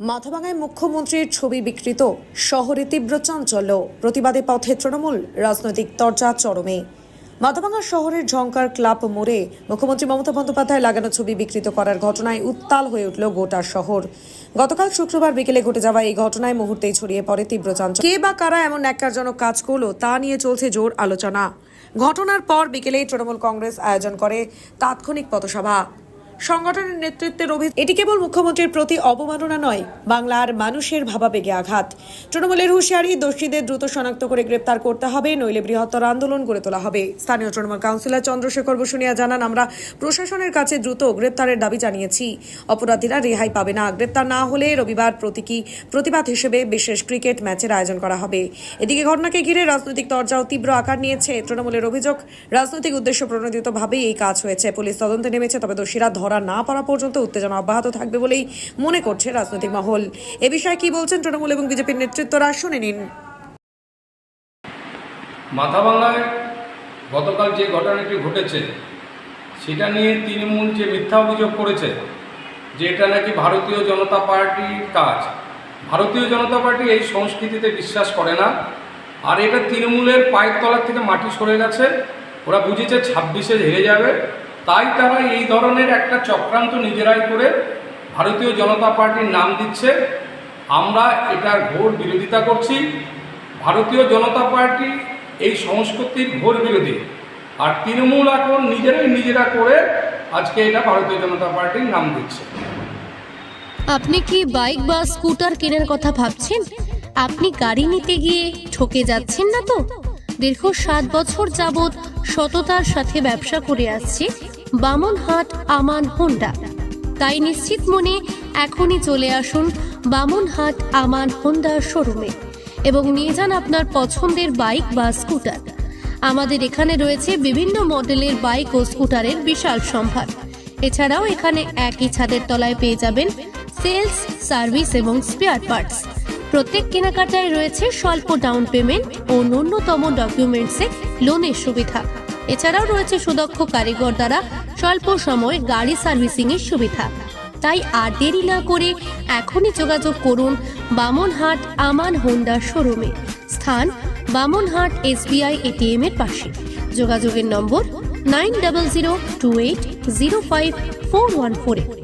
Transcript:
মাথাভাঙায় মুখ্যমন্ত্রীর ছবি বিকৃত, শহরে তীব্র চাঞ্চল্য, প্রতিবাদে পথে তৃণমূল, রাজনৈতিক তরজা চরমে। মাথাভাঙা শহরের ঝংকার ক্লাব মোড়ে মুখ্যমন্ত্রী মমতা বন্দ্যোপাধ্যায় লাগানো ছবি বিকৃত করার ঘটনায় উত্তাল হয়ে উঠল গোটা শহর। গতকাল শুক্রবার বিকেলে ঘটে যাওয়া এই ঘটনায় মুহূর্তেই ছড়িয়ে পড়ে তীব্র চাঞ্চল্য। কে বা কারা এমন ন্যাক্কারজনক কাজ করলো তা নিয়ে চলছে জোর আলোচনা। ঘটনার পর বিকেলে তৃণমূল কংগ্রেস আয়োজন করে তাৎক্ষণিক পথসভা। সংগঠনের নেতৃত্বের অভিযোগ, এটি কেবল মুখ্যমন্ত্রীর প্রতি অবমাননা নয়, বাংলার মানুষের ভাবাবেগে আঘাত। তৃণমূলের হুঁশিয়ারি, দোষীদের দ্রুত শনাক্ত করে গ্রেপ্তার করতে হবে, নইলে বৃহত্তর আন্দোলন গড়ে তোলা হবে। স্থানীয় তৃণমূল কাউন্সিলর চন্দ্রশেখর বসুনিয়া জানান, আমরা প্রশাসনের কাছে দ্রুত গ্রেপ্তারের দাবি জানিয়েছি। অপরাধীরা রেহাই পাবে না। গ্রেপ্তার না হলে রবিবার প্রতীকী প্রতিবাদ হিসেবে বিশেষ ক্রিকেট ম্যাচের আয়োজন করা হবে। এদিকে ঘটনাকে ঘিরে রাজনৈতিক তরজাও তীব্র আকার নিয়েছে। তৃণমূলের অভিযোগ, রাজনৈতিক উদ্দেশ্য প্রণোদিতভাবেই এই কাজ হয়েছে। পুলিশ তদন্তে নেমেছে, তবে দোষীরা ধরা না পড়া পর্যন্ত উত্তেজনা অব্যাহত থাকবে বলেই মনে করছে রাজনৈতিক মহল। এ বিষয়ে কি বলছেন তৃণমূল এবং বিজেপির নেতৃত্বরা, শুনে নিন। মাথাভাঙায় গতকাল যে ঘটনাটি ঘটেছে সেটা নিয়ে তৃণমূল যে মিথ্যা অভিযোগ করেছে যে এটা নাকি ভারতীয় জনতা পার্টির কাজ। ভারতীয় জনতা পার্টি এই সংস্কৃতিতে বিশ্বাস করে না, আর এটা তৃণমূলের পায়ের তলার থেকে মাটি সরে গেছে। ওরা বুঝেছে 26-এ হেরে যাবে, তাই তারা এই ধরনের একটা চক্রান্ত নিজেরাই করে ভারতীয় জনতা পার্টির নাম দিচ্ছে। আমরা এটার ঘোর বিরোধিতা করছি। ভারতীয় জনতা পার্টি এই সংস্কৃতির ঘোর বিরোধী, আর তৃণমূল এখন নিজেরা করে আজকে এটা ভারতীয় জনতা পার্টির নাম দিচ্ছে। আপনি কি বাইক বা স্কুটার কেনার কথা ভাবছেন? আপনি গাড়ি নিতে গিয়ে ঠকে যাচ্ছেন না তো? দীর্ঘ 7 বছর যাবৎ সততার সাথে ব্যবসা করে আসছে বামনহাট আমান হোন্ডা। তাই নিশ্চিত মনে এখনই চলে আসুন বামনহাট আমান হোন্ডা শোরুমে এবং নিয়ে যান আপনার পছন্দের বাইক বা স্কুটার। আমাদের এখানে রয়েছে বিভিন্ন মডেলের বাইক ও স্কুটারের বিশাল সম্ভার। এছাড়াও এখানে একই ছাদের তলায় পেয়ে যাবেন সেলস, সার্ভিস এবং স্পেয়ার পার্টস। প্রত্যেক কেনাকাটায় রয়েছে স্বল্প ডাউন পেমেন্ট ও ন্যূনতম ডকুমেন্টসে লোনের সুবিধা। এছাড়াও রয়েছে সুদক্ষ কারিগর দ্বারা স্বল্প সময়ে গাড়ি সার্ভিসিং এর সুবিধা। তাই আর দেরি না করে এখনই যোগাযোগ করুন বামনহাট আমান হোন্ডা শোরুমে। স্থান বামনহাট SBI ATM এর পাশে। যোগাযোগের নম্বর 9002805414।